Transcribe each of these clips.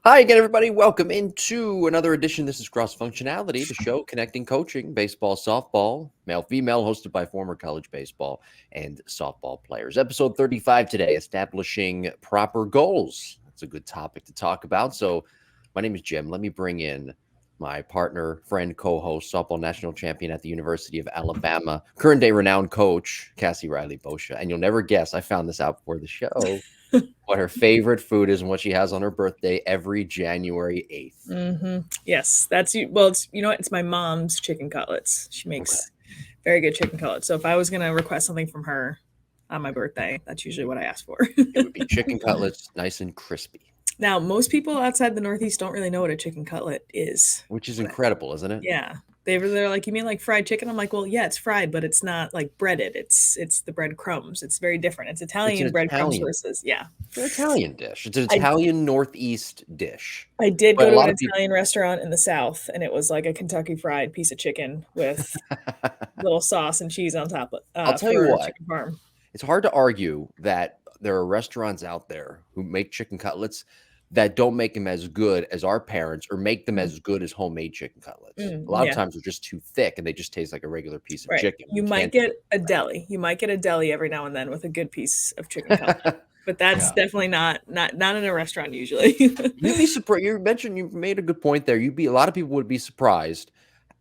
Hi again, everybody. Welcome into another edition. This is Cross Functionality, the show connecting coaching, baseball, softball, male, female, hosted by former college baseball and softball players. Episode 35 today, establishing proper goals. That's a good topic to talk about. So, my name is Jim. Let me bring in my partner, friend, co-host, softball national champion at the University of Alabama, current day renowned coach, Cassie Reilly-Boccia. And you'll never guess, I found this out before the show, what her favorite food is and what she has on her birthday every January 8th. Yes, that's you. Well, it's what? It's my mom's chicken cutlets. She Okay. makes very good chicken cutlets. So if I was gonna request something from her on my birthday, that's usually what I ask for. It would be chicken cutlets, nice and crispy, Now, most people outside the Northeast don't really know what a chicken cutlet is. which is incredible, isn't it? Yeah, they're like, you mean like fried chicken? I'm like, well, yeah, it's fried, but it's not like breaded. It's the bread crumbs. It's very different. It's It's an Italian breadcrumbs Italian, versus yeah. it's an Italian dish. It's an I Italian Northeast dish. I did But go a to an lot of people, Italian restaurant in the South, and it was like a Kentucky Fried piece of chicken with little sauce and cheese on top I'll tell you for what, chicken parm. it's hard to argue that there are restaurants out there who make chicken cutlets that don't make them as good as our parents or make them Mm, as good as homemade chicken cutlets. A lot of yeah, times they're just too thick and they just taste like a regular piece of right. chicken. You You might can't get a deli. You might get a deli every now and then with a good piece of chicken cutlet, but that's Yeah. definitely not in a restaurant usually. You'd be surprised. You made a good point there. A lot of people would be surprised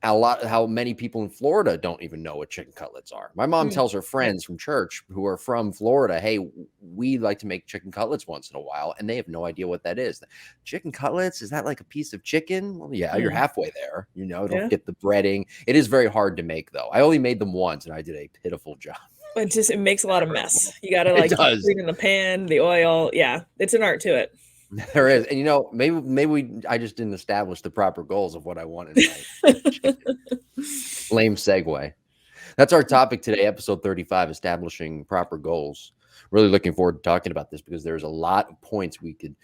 how many people in Florida don't even know what chicken cutlets are. My mom Mm, tells her yeah, friends from church who are from Florida, "Hey, we like to make chicken cutlets once in a while," and they have no idea what that is. Chicken cutlets, is that like a piece of chicken? Well, yeah, you're mm, halfway there. Don't yeah. get the breading. It is very hard to make though. I only made them once and I did a pitiful job. It makes a lot of mess. Terrible. You got to It like keep does. putting in the pan, the oil. Yeah, it's an art to it There for is. sure. And I just didn't establish the proper goals of what I want in my chicken. Lame segue. That's our topic today, episode 35, establishing proper goals. Really looking forward to talking about this because there's a lot of points we could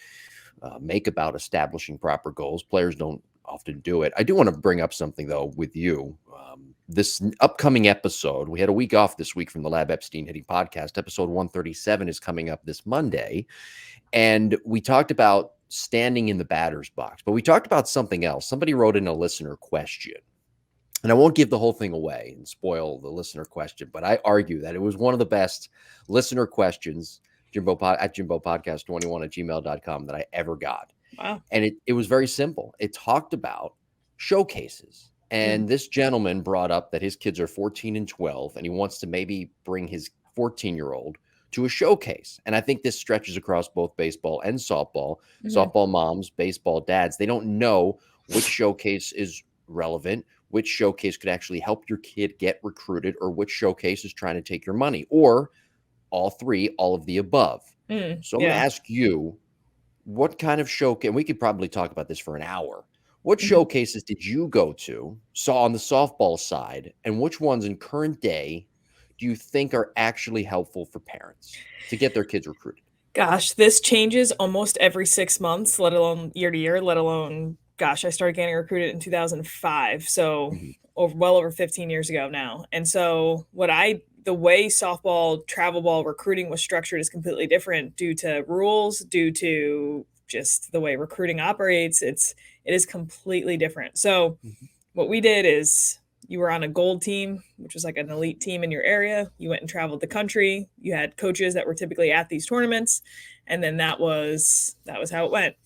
make about establishing proper goals. Players don't often do it. I do want to bring up something, though, with you. This upcoming episode, we had a week off this week from the Lab Epstein Hitting podcast. Episode 137 is coming up this Monday. And we talked about standing in the batter's box, but we talked about something else. Somebody wrote in a listener question. And I won't give the whole thing away and spoil the listener question, but I argue that it was one of the best listener questions, Jimbo Podcast 21 at gmail.com, that I ever got. Wow. And it was very simple. It talked about showcases. Mm, And this gentleman brought up that his kids are 14 and 12, and he wants to maybe bring his 14-year-old to a showcase. And I think this stretches across both baseball and softball. mhm. Softball moms, baseball dads, they don't know which showcase is relevant, which showcase could actually help your kid get recruited, or which showcase is trying to take your money, or all three, all of the above. So I'm going to Yeah. ask you, what kind of showcase, and we could probably talk about this for an hour. What Mhm. showcases did you go to, saw on the softball side, and which ones in current day do you think are actually helpful for parents to get their kids recruited? Gosh, this changes almost every 6 months, let alone year to year, let alone gosh, I started getting recruited in 2005, so Mhm. over 15 years ago now, and so the way softball travel ball recruiting was structured is completely different due to rules, due to just the way recruiting operates, it is completely different. So, Mhm. what we did is you were on a gold team, which was like an elite team in your area. You went and traveled the country. You had coaches that were typically at these tournaments, and then that was how it went.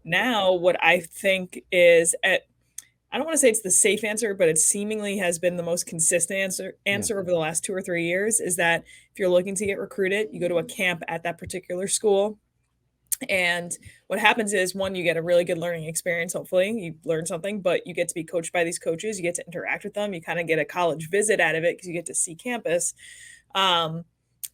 Now, what I think is I don't want to say it's the safe answer, but it seemingly has been the most consistent Yeah. answer over the last 2 or 3 years is that if you're looking to get recruited, you go to a camp at that particular school. And what happens is, one, you get a really good learning experience. Hopefully, you learn something, but you get to be coached by these coaches. You get to interact with them. You kind of get a college visit out of it because you get to see campus. Um,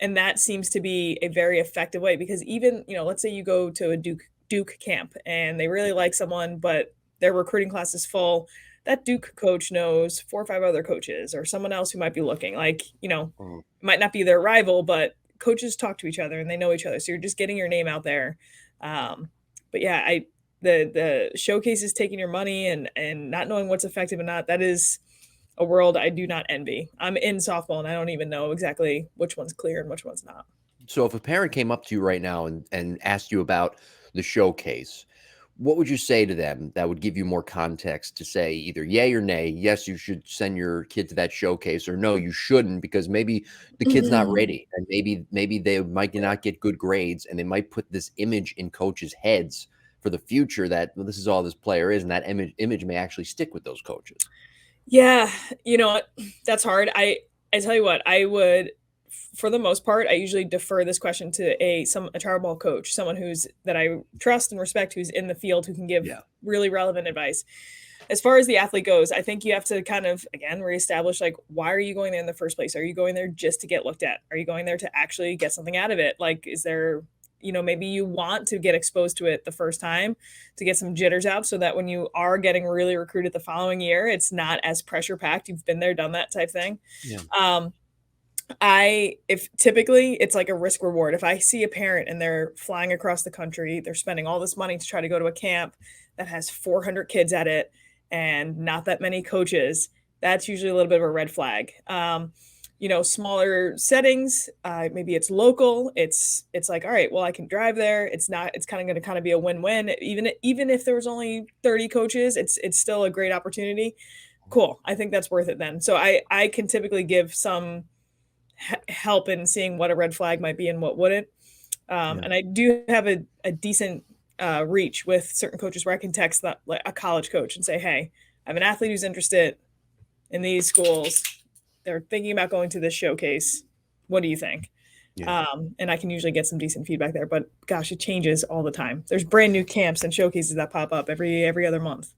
and that seems to be a very effective way because even, let's say you go to a Duke camp and they really like someone, but their recruiting class is full. That Duke coach knows 4 or 5 other coaches or someone else who might be looking. Like, Mhm. it might not be their rival, but coaches talk to each other and they know each other. So you're just getting your name out there. Um, but yeah, the showcases taking your money and not knowing what's effective and not, that is a world I do not envy. I'm in softball and I don't even know exactly which one's clear and which one's not. So if a parent came up to you right now and asked you about the showcase, what would you say to them that would give you more context to say either yay or nay? Yes, you should send your kid to that showcase, or no, you shouldn't, because maybe the kid's not Mhm. ready, and maybe they might not get good grades, and they might put this image in coaches' heads for the future that, well, this is all this player is, and that image may actually stick with those coaches. Yeah, you know what? That's hard. I tell you what, I would for the most part, I usually defer this question to a travel ball coach, someone who's that I trust and respect, who's in the field, who can give Yeah. really relevant advice. As far as the athlete goes, I think you have to kind of again reestablish like why are you going there in the first place? Are you going there just to get looked at? Are you going there to actually get something out of it? Like, is there, maybe you want to get exposed to it the first time to get some jitters out so that when you are getting really recruited the following year, it's not as pressure packed. You've been there, done that type thing. Yeah. Um, I if typically it's like a risk reward. If I see a parent and they're flying across the country, they're spending all this money to try to go to a camp that has 400 kids at it and not that many coaches, that's usually a little bit of a red flag. Smaller settings, maybe it's local. It's like, all right, well, I can drive there. It's not. It's kind of going to kind of be a win-win. Even if there was only 30 coaches, it's still a great opportunity. Cool. I think that's worth it then. So I can typically give some help in seeing what a red flag might be and what wouldn't. Yeah. And I do have a decent reach with certain coaches where I can text that, like a college coach and say, hey, I have an athlete who's interested in these schools. They're thinking about going to this showcase. What do you think? Yeah. And I can usually get some decent feedback there. But gosh, it changes all the time. There's brand new camps and showcases that pop up every other month.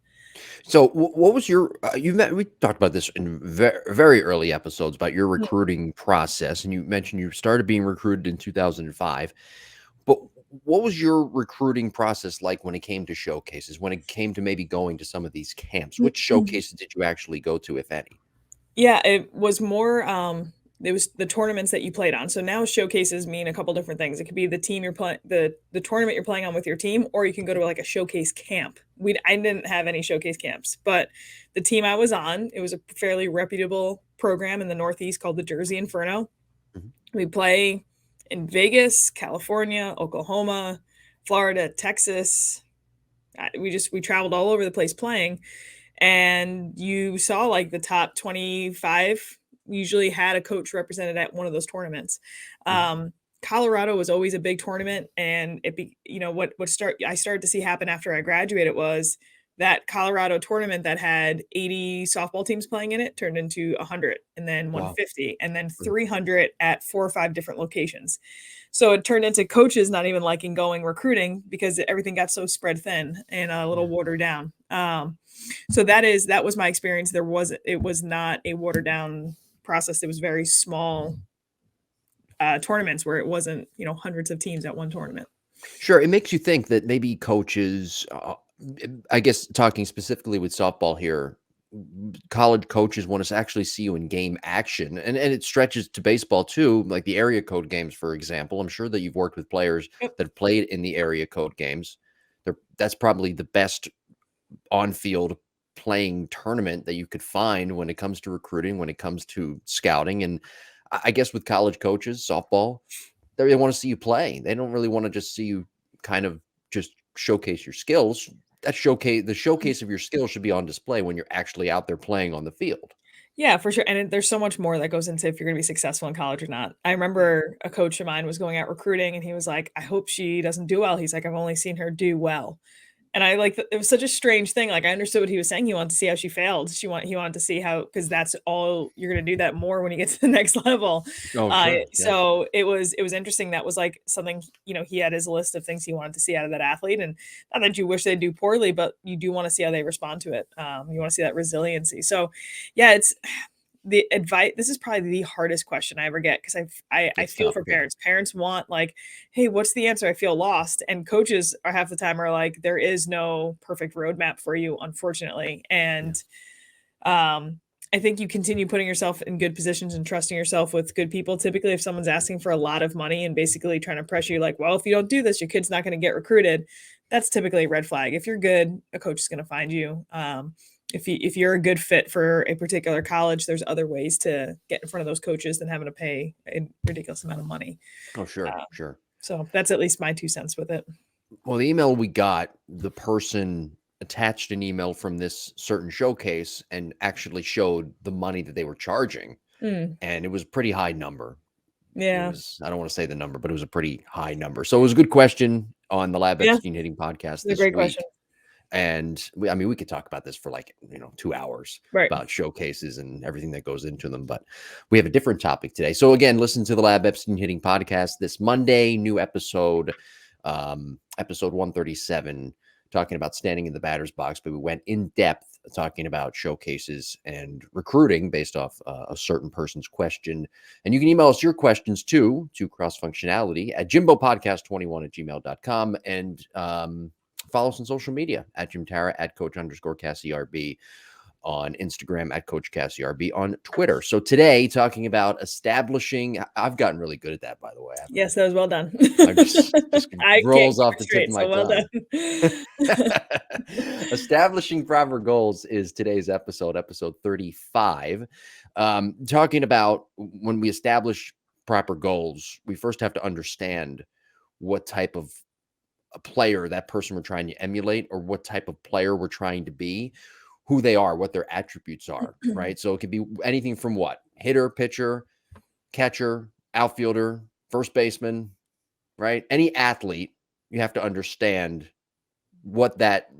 So, what was your? We talked about this in very early episodes about your recruiting process, and you mentioned you started being recruited in 2005. But what was your recruiting process like when it came to showcases? When it came to maybe going to some of these camps, which Mhm. showcases did you actually go to, if any? Yeah, it was more, it was the tournaments that you played on. So now showcases mean a couple different things. It could be the team you're playing the tournament you're playing on with your team, or you can go to like a showcase camp. I didn't have any showcase camps, but the team I was on, it was a fairly reputable program in the Northeast called the Jersey Inferno. Mhm. We play in Vegas, California, Oklahoma, Florida, Texas. We traveled all over the place playing, and you saw like the top 25 usually had a coach represented at one of those tournaments. Mhm. Colorado was always a big tournament, and I started to see happen after I graduated was that Colorado tournament that had 80 softball teams playing in it turned into 100, and then Wow. 150, and then Mhm. 300 at 4 or 5 different locations. So it turned into coaches not even liking going recruiting because everything got so spread thin and a little Yeah. watered down. So that was my experience. It was not a watered down process. It was very small tournaments where it wasn't, hundreds of teams at one tournament. Sure, it makes you think that maybe coaches, I guess talking specifically with softball here, college coaches want us to actually see you in game action, and it stretches to baseball too, like the area code games, for example. I'm sure that you've worked with players Yep. that have played in the area code games. That's probably the best on-field playing tournament that you could find when it comes to recruiting, when it comes to scouting, and I guess with college coaches, softball, they want to see you play. They don't really want to just see you kind of just showcase your skills. The showcase of your skills should be on display when you're actually out there playing on the field. Yeah, for sure. And there's so much more that goes into if you're going to be successful in college or not. I Yeah. remember a coach of mine was going out recruiting and he was like, I hope she doesn't do well. He's like, I've only seen her do well. And I like it was such a strange thing. Like I understood what he was saying. He wanted to see how she failed. He wanted to see how because that's all you're going to do that more when you get to the next level. Oh, sure. Yeah. So it was interesting. That was like something he had his list of things he wanted to see out of that athlete, and not that you wish they do poorly, but you do want to see how they respond to it. You want to see that resiliency. So, yeah, it's the advice. This is probably the hardest question I ever get because I It's feel tough. for Yeah. parents. Parents want like, hey, what's the answer? I feel lost. And coaches are half the time are like, there is no perfect roadmap for you, unfortunately. Yeah. And I think you continue putting yourself in good positions and trusting yourself with good people. Typically, if someone's asking for a lot of money and basically trying to pressure you, like, well, if you don't do this, your kid's not going to get recruited. That's typically a red flag. If you're good, a coach is going to find you. If you're a good fit for a particular college, there's other ways to get in front of those coaches than having to pay a ridiculous amount of money. Oh, sure. Uh, Sure. so that's at least my 2 cents with it. Well, the email we got, the person attached an email from this certain showcase and actually showed the money that they were charging. Mm, And it was a pretty high number. It yeah. was, I don't want to say the number, but it was a pretty high number. So it was a good question on the Lab Yeah. Epstein Hitting podcast It's a this great question. week. And I mean, we could talk about this for like, 2 hours Right. about showcases and everything that goes into them. But we have a different topic today. So again, listen to the Lab Epstein Hitting podcast this Monday, new episode, episode 137, talking about standing in the batter's box. But we went in depth talking about showcases and recruiting based off a certain person's question. And you can email us your questions too to crossfunctionality at jimbopodcast21@gmail.com. And follow us on social media at Jim Tara, at Coach_CassieRB on Instagram, at Coach CassieRB on Twitter. So today, talking about establishing, I've gotten really good at that, by the way. Yes, that was well done. I just I can't rolls keep off it the tip straight, of my so well tongue. done. Establishing proper goals is today's episode 35. Talking about when we establish proper goals, we first have to understand what type of a player that person we're trying to emulate, or what type of player we're trying to be, who they are, what their attributes are, right? So it could be anything from what? Hitter, pitcher, catcher, outfielder, first baseman, right? Any athlete, you have to understand what that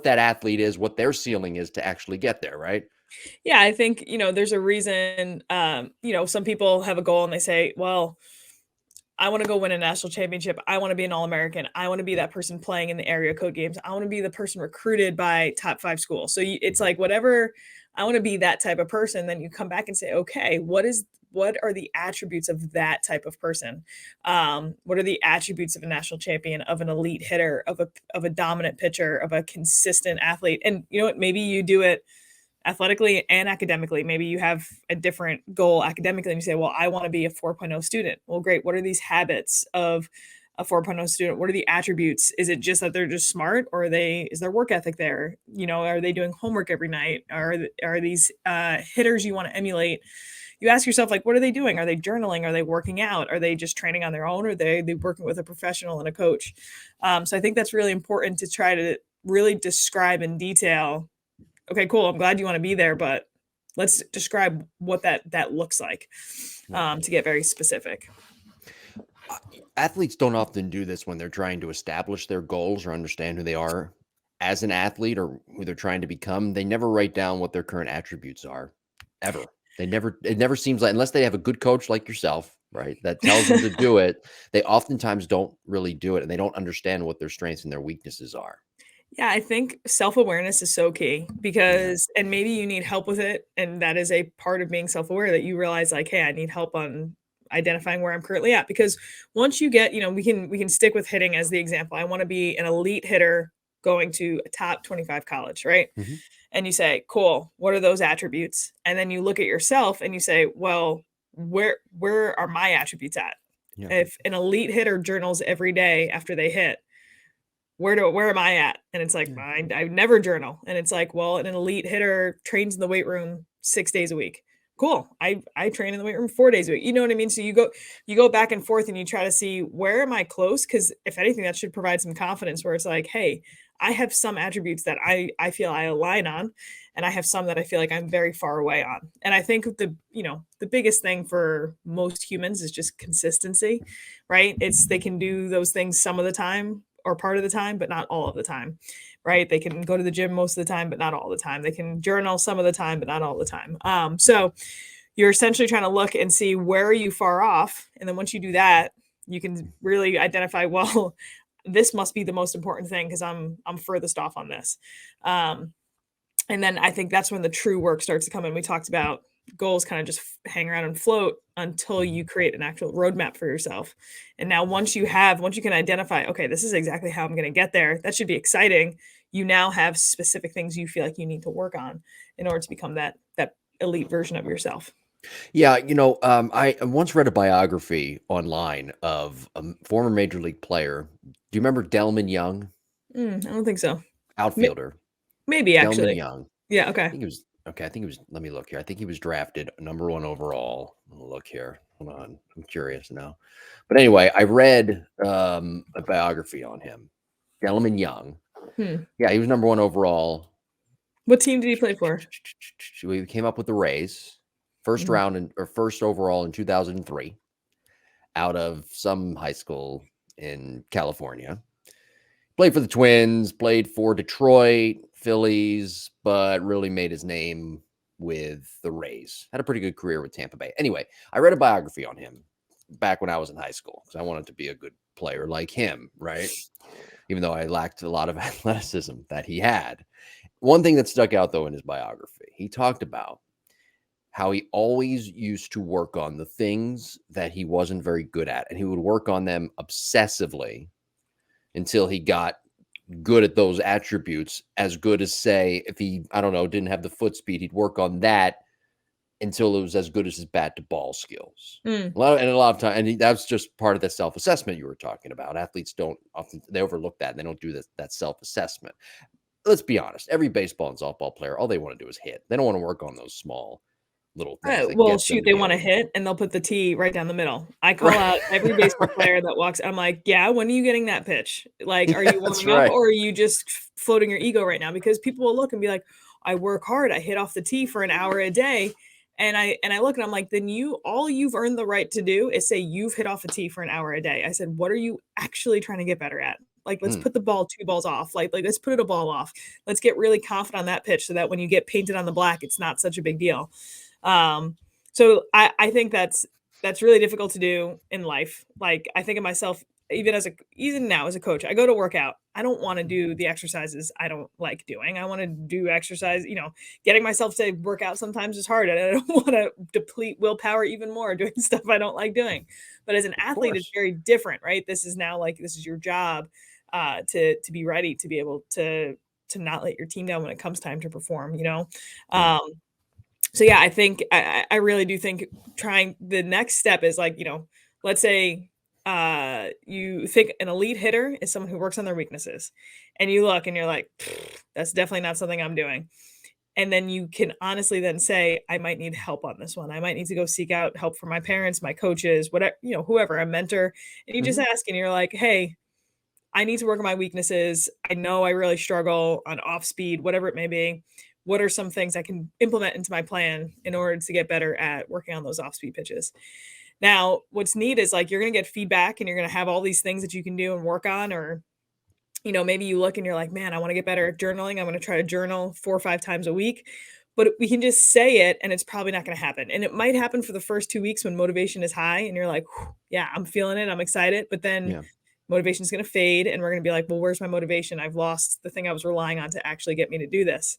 athlete is, what their ceiling is to actually get there, right? Yeah, I think, there's a reason, some people have a goal and they say, well, I want to go win a national championship. I want to be an All-American. I want to be that person playing in the area code games. I want to be the person recruited by top 5 schools. So it's like whatever, I want to be that type of person. Then you come back and say, okay, what are the attributes of that type of person? What are the attributes of a national champion, of an elite hitter, of a dominant pitcher, of a consistent athlete? And you know what? Maybe you do it athletically and academically. Maybe you have a different goal academically and you say, well, I want to be a 4.0 student. Well, great. What are these habits of a 4.0 student? What are the attributes? Is it just that they're just smart, or is their work ethic there? Are they doing homework every night? Are these hitters you want to emulate? You ask yourself, like, what are they doing? Are they journaling? Are they working out? Are they just training on their own? Or are they working with a professional and a coach? So I think that's really important to try to really describe in detail. Okay, cool. I'm glad you want to be there, but let's describe what that looks like, to get very specific. Athletes don't often do this when they're trying to establish their goals or understand who they are as an athlete or who they're trying to become. They never write down what their current attributes are, ever. It never seems like, unless they have a good coach like yourself, right, that tells them to do it, they oftentimes don't really do it, and they don't understand what their strengths and their weaknesses are. Yeah, I think self-awareness is so key because, and maybe you need help with it. And that is a part of being self-aware, that you realize, like, hey, I need help on identifying where I'm currently at. Because once you get, we can stick with hitting as the example. I want to be an elite hitter going to a top 25 college, right? Mm-hmm. And you say, cool, what are those attributes? And then you look at yourself and you say, well, where are my attributes at? Yeah. If an elite hitter journals every day after they hit, where am I at? And it's like, I never journal. And it's like, well, an elite hitter trains in the weight room 6 days a week. Cool. I train in the weight room 4 days a week. You know what I mean? So you go back and forth and you try to see, where am I close? Because if anything, that should provide some confidence, where it's like, hey, I have some attributes that I feel I align on, and I have some that I feel like I'm very far away on. And I think the biggest thing for most humans is just consistency, right? They can do those things some of the time or part of the time, but not all of the time, right? They can go to the gym most of the time, but not all the time. They can journal some of the time, but not all the time. So you're essentially trying to look and see, where are you far off? And then once you do that, you can really identify, well, this must be the most important thing because I'm furthest off on this. And then I think that's when the true work starts to come in. We talked about goals kind of just hang around and float until you create an actual roadmap for yourself. And now once you can identify, okay, this is exactly how I'm going to get there, that should be exciting. You now have specific things you feel like you need to work on in order to become that elite version of yourself. Yeah, I once read a biography online of a former major league player. Do you remember Delman Young? I don't think so. Outfielder. Maybe, Delman actually. Young. Yeah, I okay. think he was let me look here. I think he was drafted number 1 overall. I'll look here. Hold on. I'm curious now. But anyway, I read a biography on him. Gentleman Young. Yeah, he was number 1 overall. What team did he play for? We came up with the Rays. First round or first overall in 2003 out of some high school in California. Played for the Twins, played for Detroit, Phillies, but really made his name with the Rays. Had a pretty good career with Tampa Bay. Anyway, I read a biography on him back when I was in high school because I wanted to be a good player like him, right? Even though I lacked a lot of athleticism that he had. One thing that stuck out, though, in his biography, he talked about how he always used to work on the things that he wasn't very good at, and he would work on them obsessively until he got good at those attributes, as good as, say, if he, I don't know, didn't have the foot speed, he'd work on that until it was as good as his bat to ball skills. A lot of time, and that's just part of the self-assessment you were talking about. Athletes don't often, they overlook that, and they don't do that self-assessment. Let's be honest, every baseball and softball player, all they want to do is hit. They don't want to work on those small little things. Well, shoot, they want to hit and they'll put the tee right down the middle. I call out every baseball player that walks. I'm like, yeah, when are you getting that pitch? Like, are you warming up or are you just floating your ego right now? Because people will look and be like, I work hard. I hit off the tee for an hour a day. And I look and I'm like, then all you've earned the right to do is say you've hit off a tee for an hour a day. I said, what are you actually trying to get better at? Like, let's put the ball 2 balls off. Like let's put it a ball off. Let's get really confident on that pitch so that when you get painted on the black, it's not such a big deal. So I think that's really difficult to do in life. Like, I think of myself, even now as a coach, I go to work out. I don't want to do the exercises I don't like doing. I want to do exercise, getting myself to work out sometimes is hard. And I don't want to deplete willpower even more doing stuff I don't like doing. But as an athlete, it's very different, right? This is your job, to be ready to be able to not let your team down when it comes time to perform, So yeah, I think I really do think trying the next step is like, let's say you think an elite hitter is someone who works on their weaknesses, and you look and you're like, that's definitely not something I'm doing. And then you can honestly then say, I might need help on this one. I might need to go seek out help from my parents, my coaches, whatever, whoever, a mentor. And you just ask and you're like, hey, I need to work on my weaknesses. I know I really struggle on off speed, whatever it may be. What are some things I can implement into my plan in order to get better at working on those off-speed pitches? Now, what's neat is like, you're going to get feedback and you're going to have all these things that you can do and work on, or, maybe you look and you're like, man, I want to get better at journaling. I'm going to try to journal 4 or 5 times a week, but we can just say it and it's probably not going to happen. And it might happen for the first 2 weeks when motivation is high and you're like, yeah, I'm feeling it. I'm excited. But then motivation is going to fade and we're going to be like, well, where's my motivation? I've lost the thing I was relying on to actually get me to do this.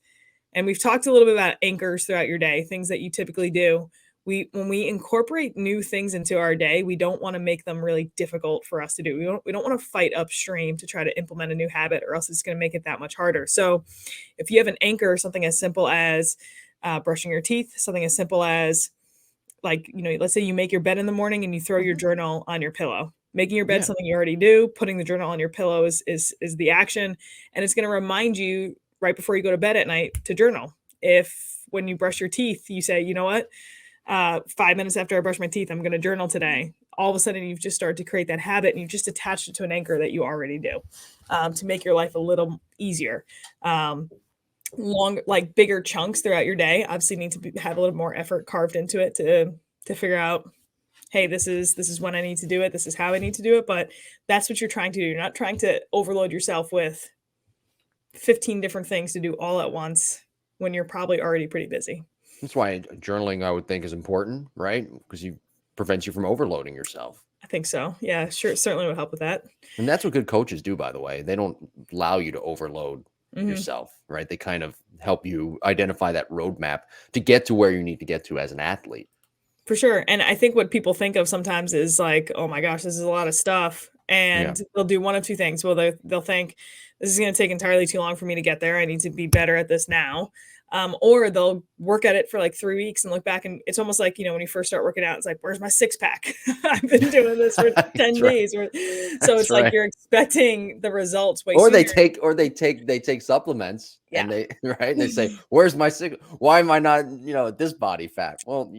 And we've talked a little bit about anchors throughout your day, things that you typically do. When we incorporate new things into our day, we don't want to make them really difficult for us to do. We don't want to fight upstream to try to implement a new habit, or else it's going to make it that much harder. So if you have an anchor, something as simple as brushing your teeth, something as simple as like, let's say you make your bed in the morning and you throw your journal on your pillow. Making your bed something you already do, putting the journal on your pillow is the action. And it's going to remind you right before you go to bed at night to journal. If when you brush your teeth, you say, you know what, 5 minutes after I brush my teeth, I'm going to journal today. All of a sudden, you've just started to create that habit and you've just attached it to an anchor that you already do, to make your life a little easier. Bigger chunks throughout your day obviously need to have a little more effort carved into it to figure out, hey, this is when I need to do it. This is how I need to do it. But that's what you're trying to do. You're not trying to overload yourself with 15 different things to do all at once when you're probably already pretty busy. That's why journaling, I would think, is important, right? Because it prevents you from overloading yourself. I think so. Yeah, sure. It certainly would help with that. And that's what good coaches do, by the way. They don't allow you to overload yourself, right? They kind of help you identify that roadmap to get to where you need to get to as an athlete. For sure. And I think what people think of sometimes is like, oh my gosh, this is a lot of stuff. And they'll do one of two things. Well, they'll think this is going to take entirely too long for me to get there. I need to be better at this now. Or they'll work at it for like 3 weeks and look back, and it's almost like, when you first start working out, it's like, where's my 6-pack? I've been doing this for 10 days. So it's like you're expecting the results way sooner. They take supplements and they say, where's my why am I not, this body fat? Well,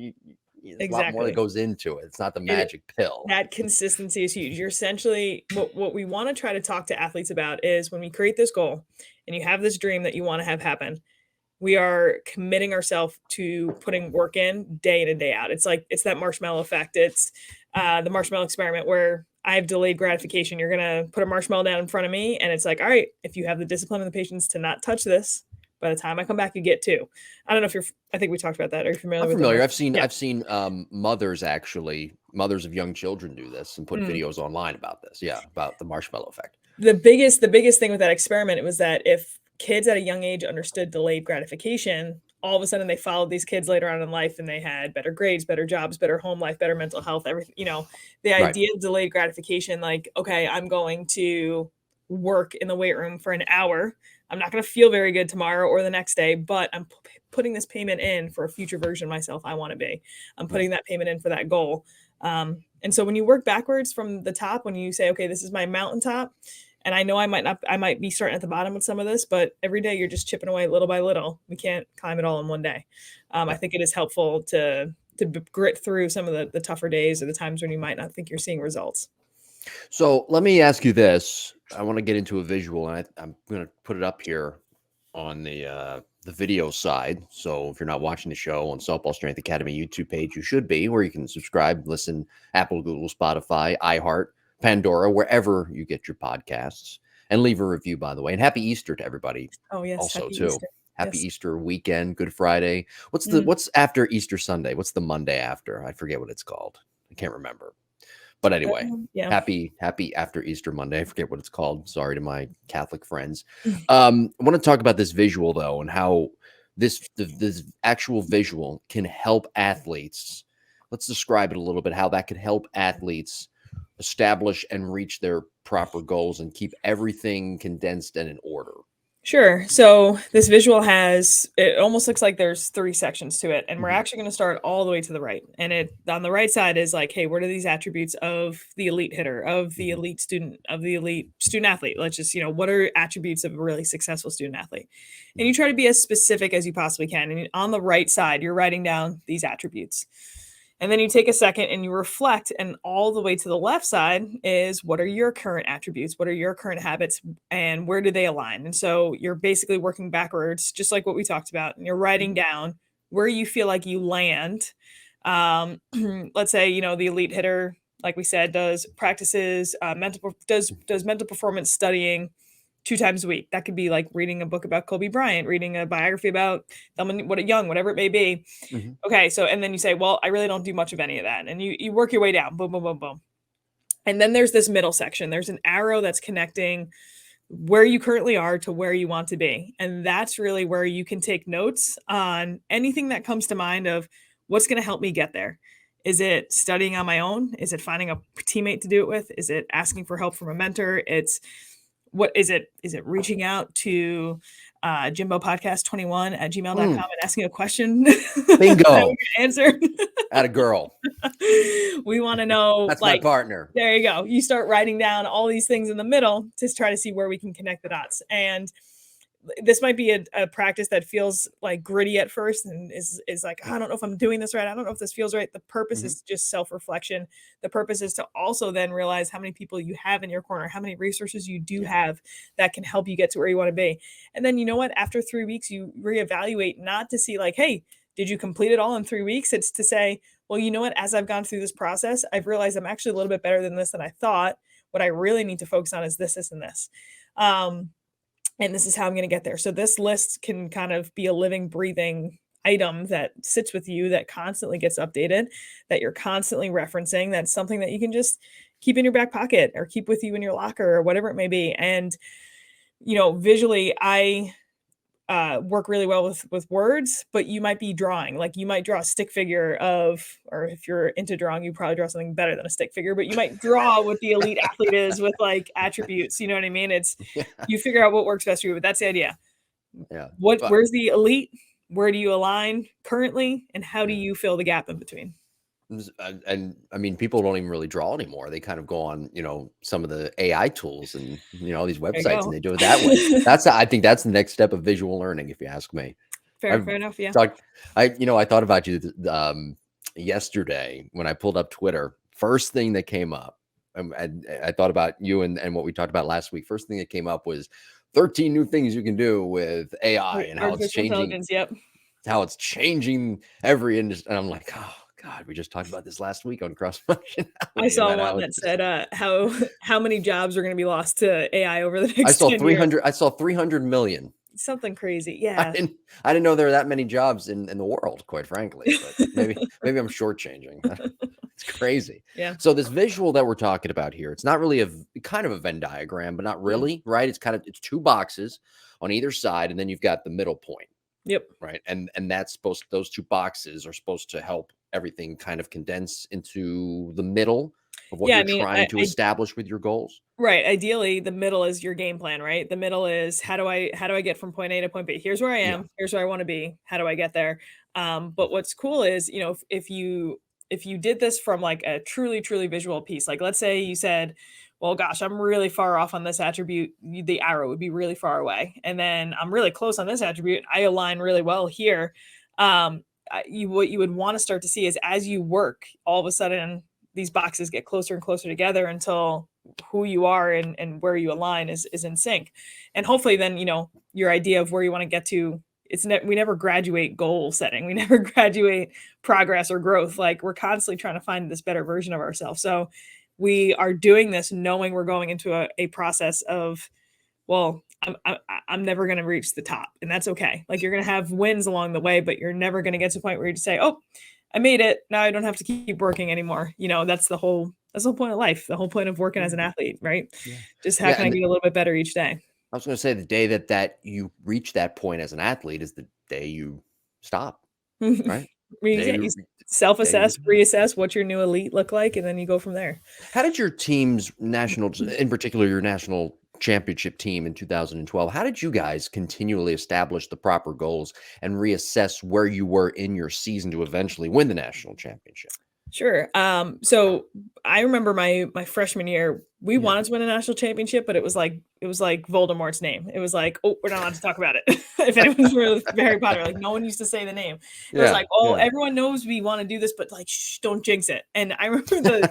a lot more that Exactly. goes into it. It's not the It magic pill. That consistency is huge. You're essentially what we wanna try to talk to athletes about is when we create this goal and you have this dream that you wanna have happen, we are committing ourselves to putting work in day in and day out. It's like it's that marshmallow effect. It's the marshmallow experiment where I have delayed gratification. You're gonna put a marshmallow down in front of me, and it's like, all right, if you have the discipline and the patience to not touch this, by the time I come back, you get two. I don't know if you're. I think we talked about that. Are you familiar I'm with that? familiar. Yeah. I've seen mothers mothers of young children do this and put Mm. videos online about this. Yeah, about the marshmallow effect. The biggest thing with that experiment was that if kids at a young age understood delayed gratification, all of a sudden they followed these kids later on in life and they had better grades, better jobs, better home life, better mental health, everything, the Right. idea of delayed gratification, like, okay, I'm going to work in the weight room for an hour. I'm not going to feel very good tomorrow or the next day, but I'm putting this payment in for a future version of myself I want to be. I'm Right. putting that payment in for that goal. And so when you work backwards from the top, when you say, okay, this is my mountaintop, and I know I might be starting at the bottom with some of this, but every day you're just chipping away little by little. We can't climb it all in one day. I Yeah. think it is helpful to grit through some of the tougher days or the times when you might not think you're seeing results. So let me ask you this. I want to get into a visual, and I'm going to put it up here on the video side. So if you're not watching the show on Softball Strength Academy YouTube page, you should be, where you can subscribe, listen, Apple, Google, Spotify, iHeart, Pandora, wherever you get your podcasts, and leave a review, by the way. And happy Easter to everybody. Oh yes, Also, happy too. Easter. Happy Yes. Easter weekend, Good Friday. What's after Easter Sunday? What's the Monday after? I forget what it's called. I can't remember. But anyway, Yeah. happy after Easter Monday. I forget what it's called. Sorry to my Catholic friends. I want to talk about this visual though, and how this actual visual can help athletes. Let's describe it a little bit. How that could help athletes establish and reach their proper goals and keep everything condensed and in order. Sure. So this visual it almost looks like there's 3 sections to it. And we're Mhm. actually going to start all the way to the right. And it on the right side is like, hey, what are these attributes of the elite hitter, of the Mhm. elite student, of the elite student athlete? Let's just, what are attributes of a really successful student athlete? And you try to be as specific as you possibly can. And on the right side, you're writing down these attributes. And then you take a second and you reflect, and all the way to the left side is what are your current attributes? What are your current habits and where do they align? And so you're basically working backwards, just like what we talked about, and you're writing down where you feel like you land. Let's say, the elite hitter, like we said, does practices does mental performance studying 2 times a week. That could be like reading a book about Kobe Bryant, reading a biography about someone, Young, whatever it may be. Mhm. Okay, so and then you say, well, I really don't do much of any of that. And you work your way down, boom, boom, boom, boom. And then there's this middle section. There's an arrow that's connecting where you currently are to where you want to be. And that's really where you can take notes on anything that comes to mind of what's going to help me get there. Is it studying on my own? Is it finding a teammate to do it with? Is it asking for help from a mentor? What is it? Is it reaching out to Jimbo podcast 21@gmail.com and asking a question that we Bingo. can answer? At a girl. We want to know, That's my partner. there you go. You start writing down all these things in the middle to try to see where we can connect the dots. And this might be a practice that feels like gritty at first and is like, I don't know if I'm doing this right. I don't know if this feels right. The purpose is just self-reflection. The purpose is to also then realize how many people you have in your corner, how many resources you do have that can help you get to where you want to be. And then, you know what? After 3 weeks, you reevaluate, not to see like, hey, did you complete it all in 3 weeks? It's to say, well, you know what? As I've gone through this process, I've realized I'm actually a little bit better than this than I thought. What I really need to focus on is this, and this. And this is how I'm going to get there. So this list can kind of be a living, breathing item that sits with you, that constantly gets updated, that you're constantly referencing. That's something that you can just keep in your back pocket or keep with you in your locker or whatever it may be. And, visually, I work really well with words, but you might be drawing, like you might draw a stick figure or if you're into drawing, you probably draw something better than a stick figure, but you might draw what the elite athlete is with like attributes. You know what I mean? You figure out what works best for you, but that's the idea. Yeah. Where's the elite? Where do you align currently? And how do you fill the gap in between? And I mean, people don't even really draw anymore. They kind of go on, some of the AI tools and, all these websites, and they do it that way. I think that's the next step of visual learning, if you ask me. Fair enough. Yeah. I thought about you yesterday when I pulled up Twitter, first thing that came up, I thought about you and what we talked about last week. First thing that came up was 13 new things you can do with AI and Artificial intelligence. Yep. how it's changing every industry. And I'm like, oh God, we just talked about this last week on cross I functionality saw about one how that said how many jobs are going to be lost to AI over the I next saw 10 years. 300. I saw 300 million. Something crazy. I Yeah. didn't know there were that many jobs in the world, quite frankly. But maybe I'm shortchanging. It's crazy. Yeah. So this visual that we're talking about here, it's not really kind of a Venn diagram, but not really, right? It's two boxes on either side, and then you've got the middle point. Yep. Right. And those two boxes are supposed to help everything kind of condense into the middle of what you're trying to establish with your goals. Right. Ideally, the middle is your game plan, right? The middle is how do I get from point A to point B? Here's where I am. Yeah. Here's where I want to be. How do I get there? But what's cool is, if you did this from like a truly, truly visual piece, like let's say you said, well, gosh, I'm really far off on this attribute. The arrow would be really far away. And then I'm really close on this attribute. I align really well here. What you would want to start to see is as you work, all of a sudden these boxes get closer and closer together until who you are and where you align is in sync. And hopefully then, your idea of where you want to get to, we never graduate goal setting. We never graduate progress or growth. Like we're constantly trying to find this better version of ourselves. So we are doing this knowing we're going into a process of, well, I'm never going to reach the top, and that's okay. Like you're going to have wins along the way, but you're never going to get to a point where you just say, oh, I made it. Now I don't have to keep working anymore. That's the whole point of life. The whole point of working as an athlete, right? Yeah. Just how can I get a little bit better each day? I was going to say the day that you reach that point as an athlete is the day you stop, right? Self-assess, reassess what your new elite look like, and then you go from there. How did your team's in particular, your national championship team in 2012, how did you guys continually establish the proper goals and reassess where you were in your season to eventually win the national championship? Sure. So I remember my freshman year, we wanted to win a national championship, but it was like Voldemort's name. It was like, oh, we're not allowed to talk about it. If anyone's familiar with Harry Potter, like no one used to say the name. It was like, everyone knows we want to do this, but like, shh, don't jinx it. And I remember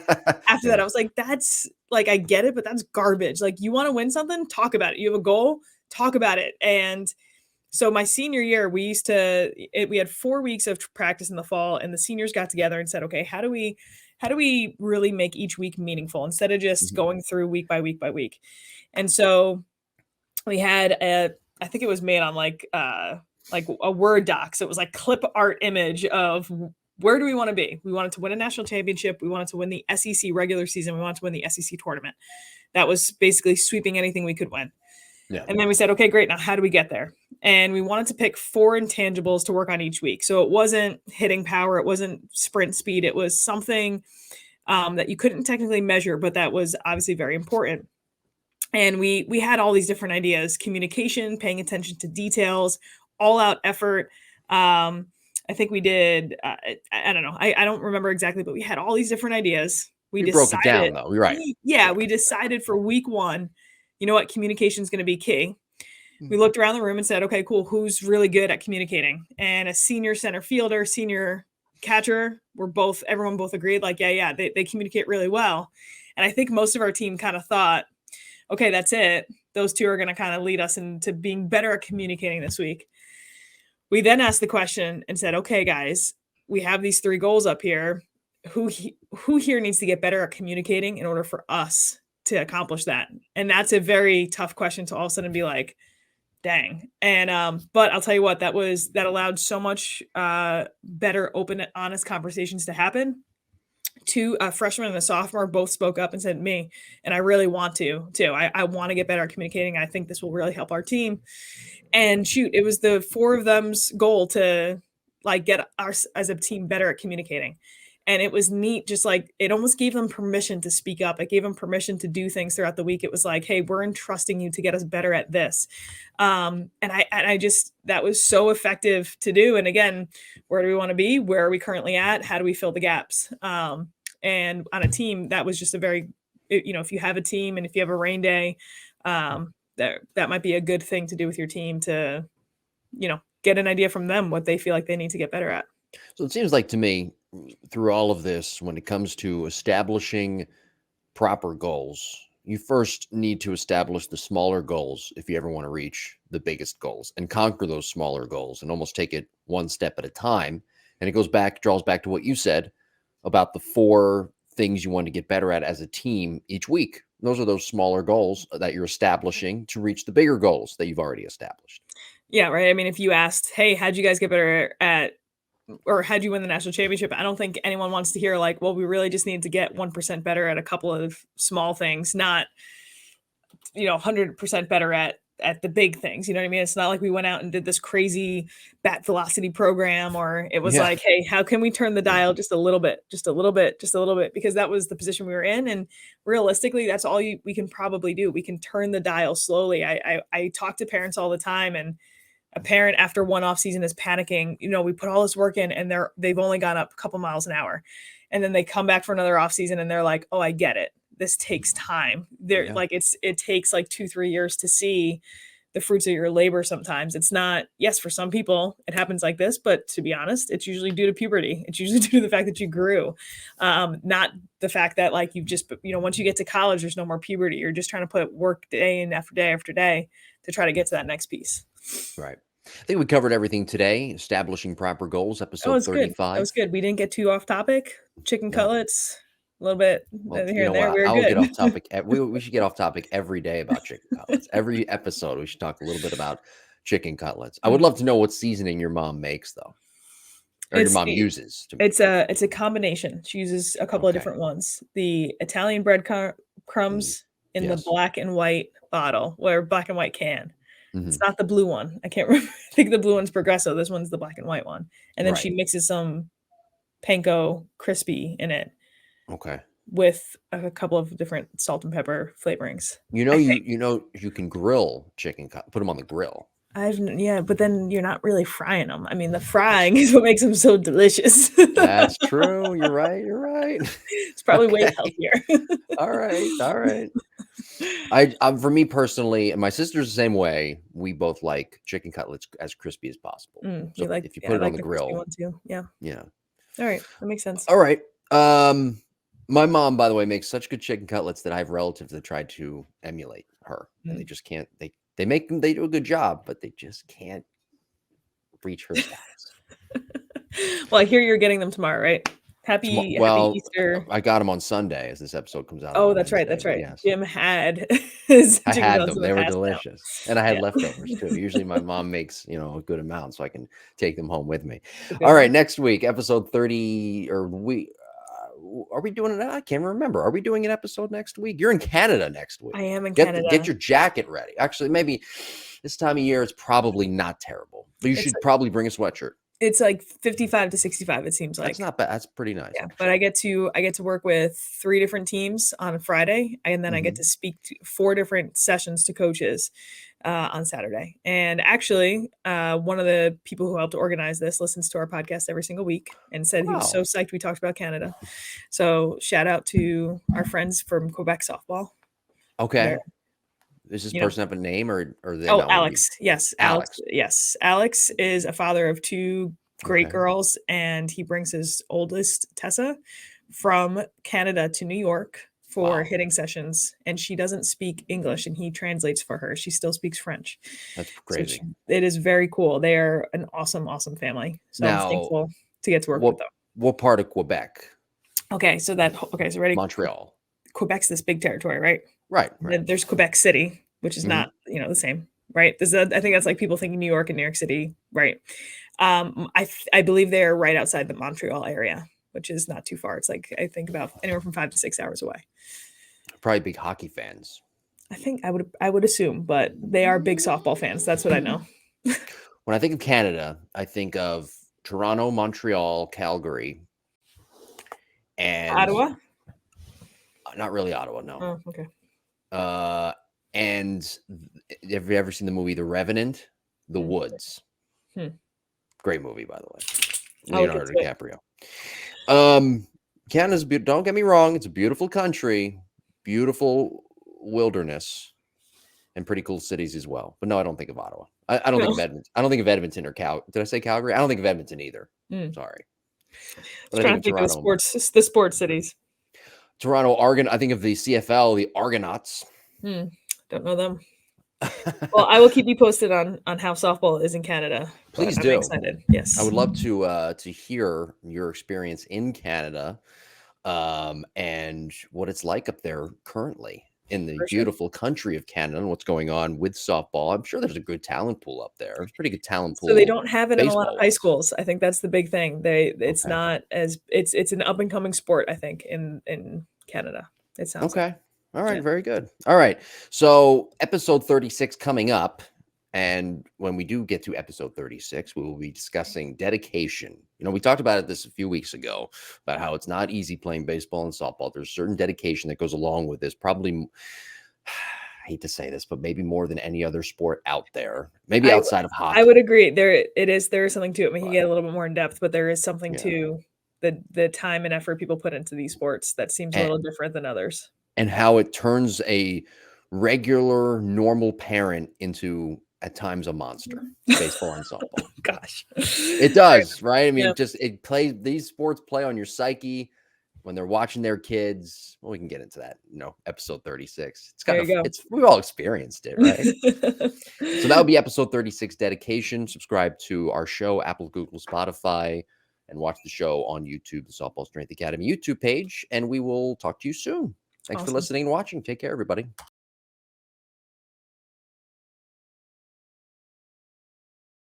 after that, I was like, that's like, I get it, but that's garbage. Like you want to win something, talk about it. You have a goal, talk about it. And so my senior year, we had 4 weeks of practice in the fall, and the seniors got together and said, okay, how do we really make each week meaningful instead of just going through week by week by week? And so we had I think it was made on like a Word doc. So it was like clip art image of where do we want to be? We wanted to win a national championship. We wanted to win the SEC regular season. We wanted to win the SEC tournament. That was basically sweeping anything we could win. Yeah. And then we said, okay, great. Now, how do we get there? And we wanted to pick 4 intangibles to work on each week. So it wasn't hitting power. It wasn't sprint speed. It was something that you couldn't technically measure, but that was obviously very important. And we had all these different ideas: communication, paying attention to details, all out effort. I think we did, I don't know. I don't remember exactly, but we had all these different ideas. We broke it down though. You're right. We decided for week 1, you know what, communication is going to be key. We looked around the room and said, okay, cool. Who's really good at communicating? And a senior center fielder, senior catcher, everyone both agreed, like, they communicate really well. And I think most of our team kind of thought, okay, that's it. Those two are going to kind of lead us into being better at communicating this week. We then asked the question and said, okay, guys, we have these 3 goals up here. Who here needs to get better at communicating in order for us to accomplish that? And that's a very tough question to all of a sudden be like, dang. And but I'll tell you what, that allowed so much better, open, honest conversations to happen. 2 freshmen and a sophomore both spoke up and said, me, and I really want to too. I want to get better at communicating. I think this will really help our team. And shoot, it was the 4 of them's goal to like get us as a team better at communicating. And it was neat, just like it almost gave them permission to speak up. It gave them permission to do things throughout the week. It was like, hey, we're entrusting you to get us better at this. And I just, that was so effective to do. And again, where do we want to be? Where are we currently at? How do we fill the gaps? And on a team, that was just a very, if you have a team and if you have a rain day, that might be a good thing to do with your team to, get an idea from them, what they feel like they need to get better at. So it seems like to me, through all of this, when it comes to establishing proper goals, you first need to establish the smaller goals if you ever want to reach the biggest goals and conquer those smaller goals and almost take it one step at a time. And it draws back to what you said about the 4 things you want to get better at as a team each week. Those are those smaller goals that you're establishing to reach the bigger goals that you've already established. Yeah, right. I mean, if you asked, hey, how'd you guys get better at, or how'd you win the national championship? I don't think anyone wants to hear like, well, we really just need to get 1% better at a couple of small things, not, 100% better at the big things. You know what I mean? It's not like we went out and did this crazy bat velocity program, or it was like, hey, how can we turn the dial just a little bit, just a little bit, just a little bit, because that was the position we were in. And realistically, that's all we can probably do. We can turn the dial slowly. I talk to parents all the time, and a parent after one off season is panicking. We put all this work in and they've only gone up a couple miles an hour. And then they come back for another off season and they're like, oh, I get it. This takes time. Like it takes like 2-3 years to see the fruits of your labor. Sometimes it's not, yes, for some people it happens like this, but to be honest, it's usually due to puberty. It's usually due to the fact that you grew, not the fact that like you've just, once you get to college, there's no more puberty. You're just trying to put work day in after day after day to try to get to that next piece. Right. I think we covered everything today. Establishing proper goals, episode 35. That was good. We didn't get too off topic. Chicken cutlets, a little bit here and there. I'll get off topic. We should get off topic every day about chicken cutlets. Every episode, we should talk a little bit about chicken cutlets. I would love to know what seasoning your mom makes, though, or your mom uses. It's a combination. She uses a couple of different ones. The Italian bread crumbs in the black and white bottle, or black and white can. It's not the blue one. I can't remember. I think the blue one's Progresso. This one's the black and white one. And then she mixes some panko crispy in it. Okay. With a couple of different salt and pepper flavorings. You can grill chicken cut. Put them on the grill. But then you're not really frying them. I mean, the frying is what makes them so delicious. That's true. You're right. It's probably way healthier. All right. For me personally, and my sister's the same way. We both like chicken cutlets as crispy as possible. So if you put it on the grill, one too. Yeah. All right, that makes sense. All right. My mom, by the way, makes such good chicken cutlets that I have relatives that tried to emulate her, and they just can't. They do a good job, but they just can't reach her status. Well, I hear you're getting them tomorrow, right? Happy Easter. I got them on Sunday as this episode comes out. Oh, that's right. Yes. Jim had his I had them. They were delicious. And I had leftovers too. Usually my mom makes, a good amount so I can take them home with me. All right. Next week, episode 30, are we doing it? I can't remember. Are we doing an episode next week? You're in Canada next week. I am in Canada. Get your jacket ready. Actually, maybe this time of year, it's probably not terrible, but you should probably bring a sweatshirt. It's like 55 to 65. It seems like that's not bad. That's pretty nice. Yeah, but I get to work with 3 different teams on Friday, and then I get to speak to 4 different sessions to coaches on Saturday. And actually, one of the people who helped organize this listens to our podcast every single week and said he was so psyched we talked about Canada. So shout out to our friends from Quebec softball. Okay. Does this person have a name or they? Oh, Alex. Yes. Alex. Yes. Alex is a father of 2 great girls, and he brings his oldest, Tessa, from Canada to New York for hitting sessions, and she doesn't speak English, and he translates for her. She still speaks French. That's crazy. So it is very cool. They are an awesome, awesome family. So I'm thankful to get to work with them. What part of Quebec? Okay. So ready? Montreal. Quebec's this big territory, right? Right. Then there's Quebec City, which is not, the same, right? I think that's like people thinking New York and New York City, right? I believe they're right outside the Montreal area, which is not too far. It's like, I think about anywhere from 5 to 6 hours away. Probably big hockey fans. I think I would assume, but they are big softball fans. That's what I know. When I think of Canada, I think of Toronto, Montreal, Calgary, and Ottawa. Not really Ottawa, no. Oh, okay. And have you ever seen the movie The Revenant? The Woods. Great movie, by the way. Leonardo DiCaprio. Canada's beautiful. Don't get me wrong; it's a beautiful country, beautiful wilderness, and pretty cool cities as well. But no, I don't think of Ottawa. I don't think of Edmonton. I don't think of Edmonton or Cal. Did I say Calgary? I don't think of Edmonton either. Sorry. was But I trying think to of think of Toronto. the sports cities. Toronto, Argon. I think of the CFL, the Argonauts. Don't know them. Well, I will keep you posted on how softball is in Canada, but Please I'm do. excited. I Yes. would love to hear your experience in Canada, and what it's like up there currently in the For sure. beautiful country of Canada and what's going on with softball. I'm sure there's a good talent pool up there. There's a pretty good talent So they pool don't have it in a lot of high baseball-wise. schools. I think that's the big thing. It's Okay. not as it's an up and coming sport, I think, in Canada. It sounds like. Okay. All right. Yeah. Very good. All right. So episode 36 coming up. And when we do get to episode 36, we will be discussing dedication. We talked about it this a few weeks ago about how it's not easy playing baseball and softball. There's certain dedication that goes along with this. Probably, I hate to say this, but maybe more than any other sport out there. Maybe I outside of I would hockey. agree. There is something to it. We can But get a little bit more in depth, but there is something yeah. to the time and effort people put into these sports that seems a And, little different than others. and how it turns a regular, normal parent into, at times, a monster. Baseball and softball. Gosh. It Fair does, enough. right? I Yeah. mean, these sports play on your psyche when they're watching their kids. Well, we can get into that, episode 36. There you go. We've all experienced it, right? So that would be episode 36, dedication. Subscribe to our show, Apple, Google, Spotify, and watch the show on YouTube, the Softball Strength Academy YouTube page. And we will talk to you soon. Thanks for Awesome. listening and watching. Take care, everybody.